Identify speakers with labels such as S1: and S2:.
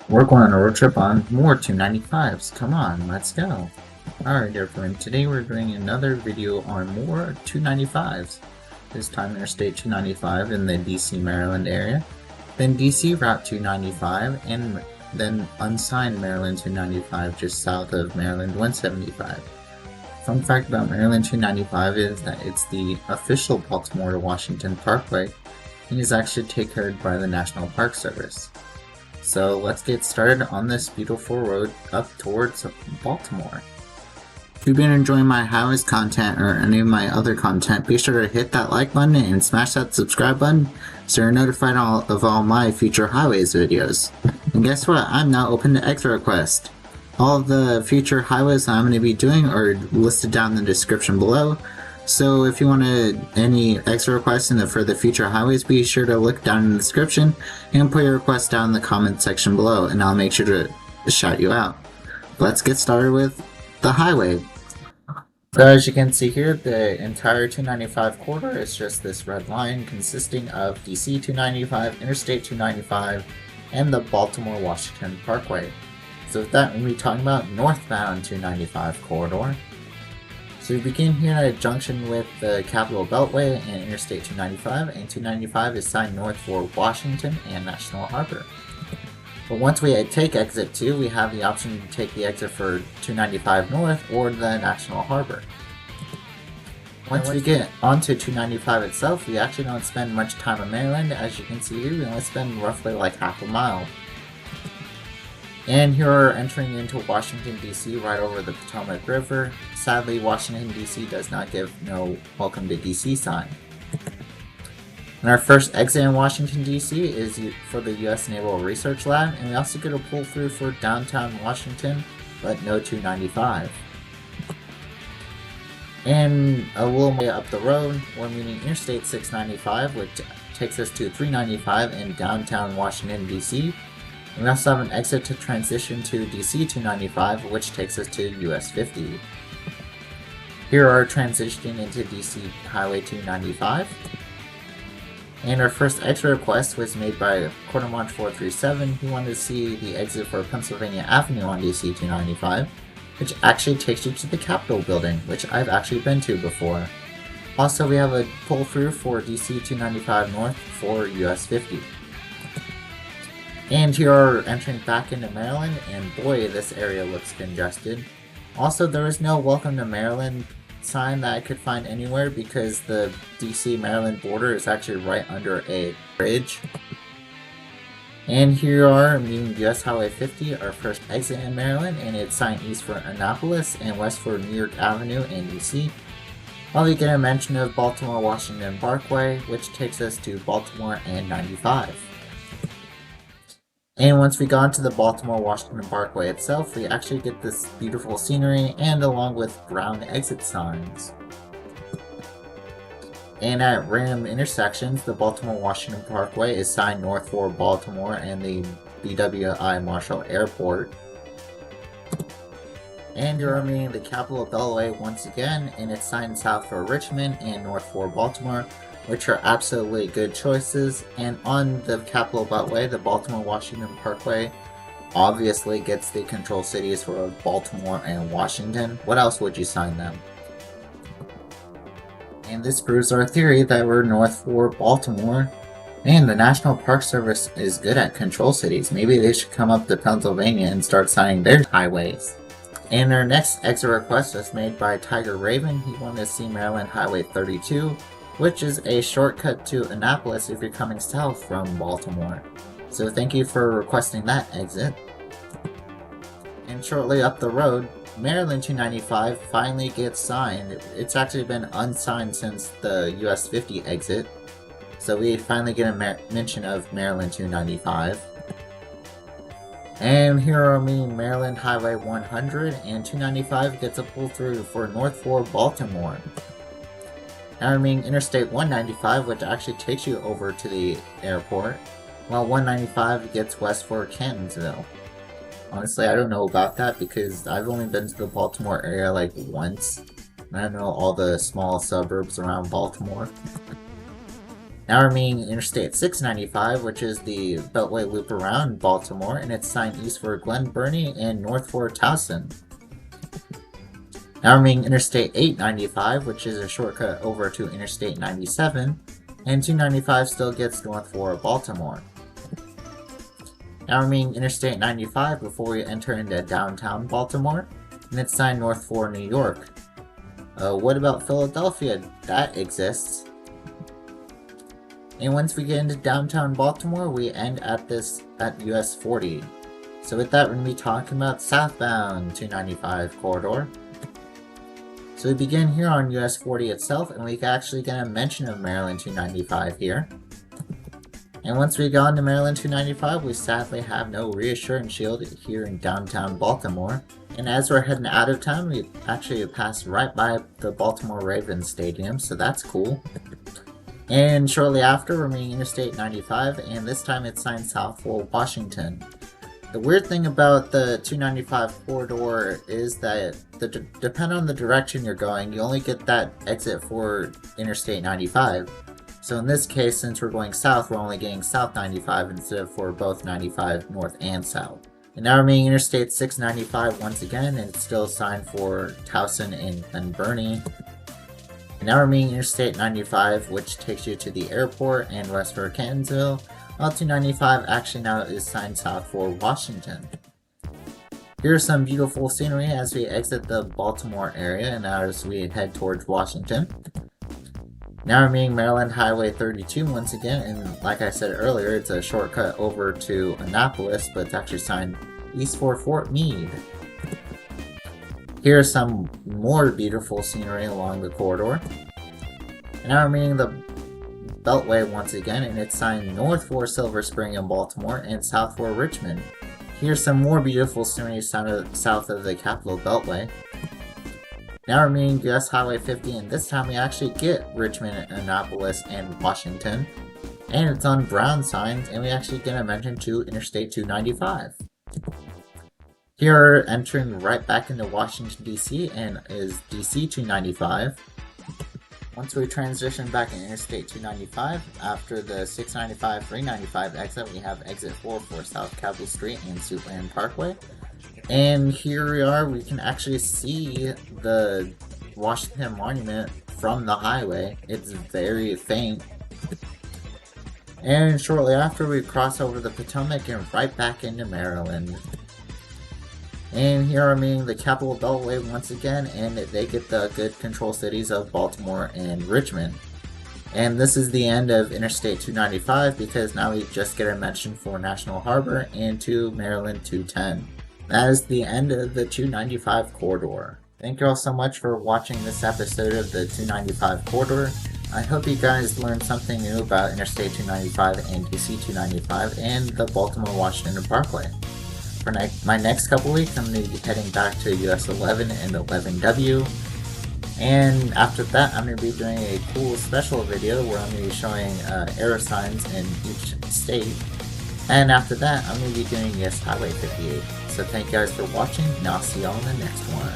S1: We're going on a road trip on more 295s. Come on, let's go. Alright, everyone, today we're doing another video on more 295s. This time Interstate 295 in the DC, Maryland area, then DC Route 295, and then unsigned Maryland 295 just south of Maryland 175. Fun fact about Maryland 295 is that it's the official Baltimore to Washington Parkway and is actually taken care of by the National Park Service. So let's get started on this beautiful road up towards Baltimore. If you've been enjoying my highways content or any of my other content, be sure to hit that like button and smash that subscribe button so you're notified of all my future highways videos. And guess what? I'm now open to extra requests. All of the future highways I'm going to be doing are listed down in the description below. So if you want any extra requests for the future highways, be sure to look down in the description and put your request down in the comment section below, and I'll make sure to shout you out. Let's get started with the highway. So as you can see here, the entire 295 corridor is just this red line consisting of DC 295, Interstate 295, and the Baltimore-Washington Parkway. So with that, we'll be talking about northbound 295 corridor. So we begin here at a junction with the Capitol Beltway and Interstate 295, and 295 is signed north for Washington and National Harbor. But once we take exit 2, we have the option to take the exit for 295 north or the National Harbor. Once we get onto 295 itself, we actually don't spend much time in Maryland. As you can see here, we only spend roughly like half a mile. And here we're entering into Washington, D.C. right over the Potomac River. Sadly, Washington, D.C. does not give no welcome to D.C. sign. And our first exit in Washington, D.C. is for the U.S. Naval Research Lab, and we also get a pull through for downtown Washington, but no 295. And a little way up the road, we're meeting Interstate 695, which takes us to 395 in downtown Washington, D.C. We also have an exit to transition to DC 295, which takes us to US 50. Here are transitioning into DC Highway 295. And our first exit request was made by Quartermarch 437, who wanted to see the exit for Pennsylvania Avenue on DC 295, which actually takes you to the Capitol building, which I've actually been to before. Also, we have a pull through for DC 295 North for US 50. And here are entering back into Maryland, and boy, this area looks congested. Also, there is no Welcome to Maryland sign that I could find anywhere because the DC-Maryland border is actually right under a bridge. And here are meeting US Highway 50, our first exit in Maryland, and it's signed east for Annapolis and west for New York Avenue in DC. While we get a mention of Baltimore-Washington Parkway, which takes us to Baltimore and 95. And once we got to the Baltimore-Washington Parkway itself, we actually get this beautiful scenery and along with brown exit signs. And at random intersections, the Baltimore-Washington Parkway is signed north for Baltimore and the BWI Marshall Airport. And you're meeting the Capitol Beltway once again, and it's signed south for Richmond and north for Baltimore, which are absolutely good choices. And on the Capitol Beltway, the Baltimore-Washington Parkway obviously gets the control cities for Baltimore and Washington. What else would you sign them? And this proves our theory that we're north for Baltimore. And the National Park Service is good at control cities. Maybe they should come up to Pennsylvania and start signing their highways. And our next exit request was made by Tiger Raven. He wanted to see Maryland Highway 32, which is a shortcut to Annapolis if you're coming south from Baltimore. So thank you for requesting that exit. And shortly up the road, Maryland 295 finally gets signed. It's actually been unsigned since the US 50 exit, so we finally get a mention of Maryland 295. And here are meeting Maryland Highway 100, and 295 gets a pull through for north for Baltimore. Now we're meeting Interstate 195, which actually takes you over to the airport, while 195 gets west for Cantonsville. Honestly, I don't know about that because I've only been to the Baltimore area like once. I don't know all the small suburbs around Baltimore. Now we're meeting Interstate 695, which is the Beltway loop around Baltimore, and it's signed east for Glen Burnie and north for Towson. Now we're meeting Interstate 895, which is a shortcut over to Interstate 97, and 295 still gets north for Baltimore. Now we're meeting Interstate 95 before we enter into downtown Baltimore, and it's signed north for New York. What about Philadelphia? That exists. And once we get into downtown Baltimore, we end at US 40. So with that, we're going to be talking about southbound 295 corridor. So we begin here on US 40 itself, and we can actually get a mention of Maryland 295 here. And once we go on to Maryland 295, we sadly have no reassurance shield here in downtown Baltimore. And as we're heading out of town, we actually pass right by the Baltimore Ravens Stadium, so that's cool. And shortly after, we're meeting Interstate 95, and this time it's signed south for Washington. The weird thing about the 295 corridor is that depending on the direction you're going, you only get that exit for Interstate 95. So in this case, since we're going south, we're only getting South 95 instead of for both 95 north and south. And now we're meeting Interstate 695 once again, and it's still signed for Towson and Glen Burnie. And now we're meeting Interstate 95, which takes you to the airport and west for Catonsville, while 295 actually now is signed south for Washington. Here's some beautiful scenery as we exit the Baltimore area and as we head towards Washington. Now we're meeting Maryland Highway 32 once again, and like I said earlier, it's a shortcut over to Annapolis, but it's actually signed east for Fort Meade. Here's some more beautiful scenery along the corridor. And now we're meeting the Beltway once again, and it's signed north for Silver Spring in Baltimore and south for Richmond. Here's some more beautiful scenery south of the Capitol Beltway. Now we're meeting US Highway 50, and this time we actually get Richmond, Annapolis, and Washington. And it's on brown signs, and we actually get a mention to Interstate 295. Here we're entering right back into Washington, D.C., and is DC 295. Once we transition back in Interstate 295, after the 695, 395 exit, we have exit 4 for South Capitol Street and Suitland Parkway. And here we are, we can actually see the Washington Monument from the highway. It's very faint. And shortly after, we cross over the Potomac and right back into Maryland. And here I'm meeting the Capitol Beltway once again, and they get the good control cities of Baltimore and Richmond. And this is the end of Interstate 295 because now we just get a mention for National Harbor and to Maryland 210. That is the end of the 295 corridor. Thank you all so much for watching this episode of the 295 corridor. I hope you guys learned something new about Interstate 295 and DC 295 and the Baltimore-Washington Parkway. For my next couple weeks, I'm going to be heading back to US 11 and 11W. And after that, I'm going to be doing a cool special video where I'm going to be showing arrow signs in each state. And after that, I'm going to be doing US Highway 58. So thank you guys for watching, and I'll see y'all in the next one.